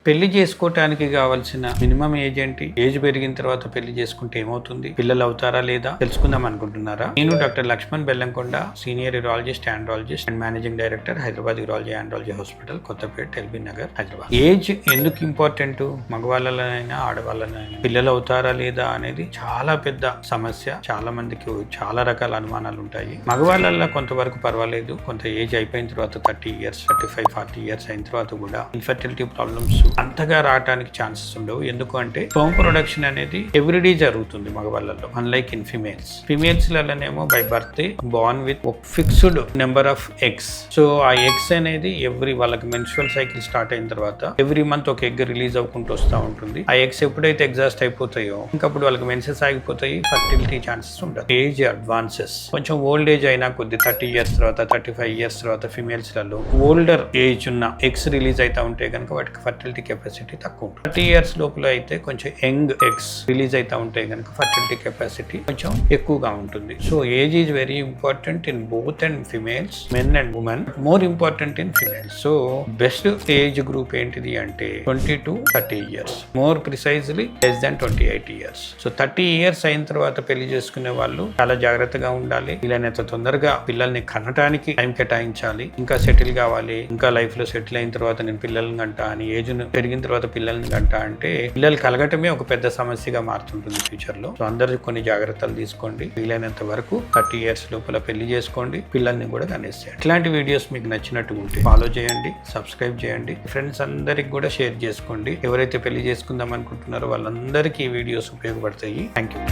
పెళ్లి చేసుకోవటానికి కావాల్సిన మినిమం ఏజ్ ఏంటి? ఏజ్ పెరిగిన తర్వాత పెళ్లి చేసుకుంటే ఏమవుతుంది? పిల్లలు అవుతారా లేదా తెలుసుకుందాం అనుకుంటున్నారా? నేను doctor Lakshman Bellamkonda, senior urologist, andrologist and managing director, Hyderabad urology andrology hospital, Kothapet, LB Nagar, Hyderabad. Age ఎందుకు ఇంపార్టెంట్? మగవాళ్ళనైనా ఆడవాళ్ళనైనా పిల్లలు అవుతారా లేదా అనేది చాలా పెద్ద సమస్య. చాలా మందికి చాలా రకాల అనుమానాలు ఉంటాయి. మగవాళ్ళల్లో కొంతవరకు పర్వాలేదు. కొంత ఏజ్ అయిపోయిన తర్వాత 30 years, 35, 40 years అయిన తర్వాత కూడా ఇన్ఫర్టిలిటీ ప్రాబ్లమ్స్ అంతగా రావడానికి ఛాన్సెస్ ఉండవు. ఎందుకు అంటే స్పెర్మ్ ప్రొడక్షన్ అనేది ఎవ్రీడే జరుగుతుంది మగవాళ్ళలో, అన్లైక్ ఇన్ ఫిమేల్స్. ఫిమేల్స్ లలోనేమో by birth born with fixed number of eggs. So ఆ ఎగ్స్ అనేది వాళ్ళకి మెన్స్ట్రువల్ సైకిల్ స్టార్ట్ అయిన తర్వాత ఎవ్రీ మంత్ ఒక ఎగ్ రిలీజ్ అవ్వకుంటూ వస్తూ ఉంటుంది. ఆ ఎగ్స్ ఎప్పుడైతే ఎగ్జాస్ట్ అయిపోతాయో ఇంకప్పుడు వాళ్ళకి మెన్సెస్ ఆగిపోతాయి, ఫర్టిలిటీ ఛాన్సెస్ ఉండదు. ఏజ్ అడ్వాన్సెస్ కొంచెం ఓల్డ్ ఏజ్ అయినా కొద్ది 30 years తర్వాత, 35 years తర్వాత ఫిమేల్స్ లలో ఓల్డర్ ఏజ్ ఉన్న ఎగ్స్ రిలీజ్ అవుతా ఉంటే కనుక వాటికి ఫర్టిలిటీ కెపాసిటీ తక్కువ ఉంటుంది. 30 years లోపల అయితే కొంచెం యంగ్ ఎగ్స్ రిలీజ్ అవుతా ఉంటే కనుక ఫర్టిలిటీ కెపాసిటీ కొంచెం ఎక్కువగా ఉంటుంది. So age is very important in both and females, men and women, more important in females. So best age group ఏంటిది అంటే 20 to 30 years, more precisely less than 28 years. So 30 years అయిన తర్వాత పెళ్లి చేసుకునే వాళ్ళు చాలా జాగ్రత్తగా ఉండాలి. వీలైనంత తొందరగా పిల్లల్ని కనటానికి టైం కేటాయించాలి. ఇంకా సెటిల్ కావాలి, ఇంకా లైఫ్ లో సెటిల్ అయిన తర్వాత నేను పిల్లల్ని కంటా అని, ఏజ్ పెరిగిన తర్వాత పిల్లల్ని కంటా అంటే పిల్లలు కలగటమే ఒక పెద్ద సమస్యగా మారుతుంటుంది ఫ్యూచర్ లో. సో అందరూ కొన్ని జాగ్రత్తలు తీసుకోండి. వీలైనంత వరకు 30 years లోపల పెళ్లి చేసుకోండి, పిల్లల్ని కూడా కనేసేయండి. ఇట్లాంటి వీడియోస్ మీకు నచ్చినట్టు ఉంటే ఫాలో చేయండి, సబ్స్క్రైబ్ చేయండి, ఫ్రెండ్స్ అందరికి కూడా షేర్ చేసుకోండి. ఎవరైతే పెళ్లి చేసుకుందాం అనుకుంటున్నారో వాళ్ళందరికీ ఈ వీడియోస్ ఉపయోగపడతాయి. Thank you.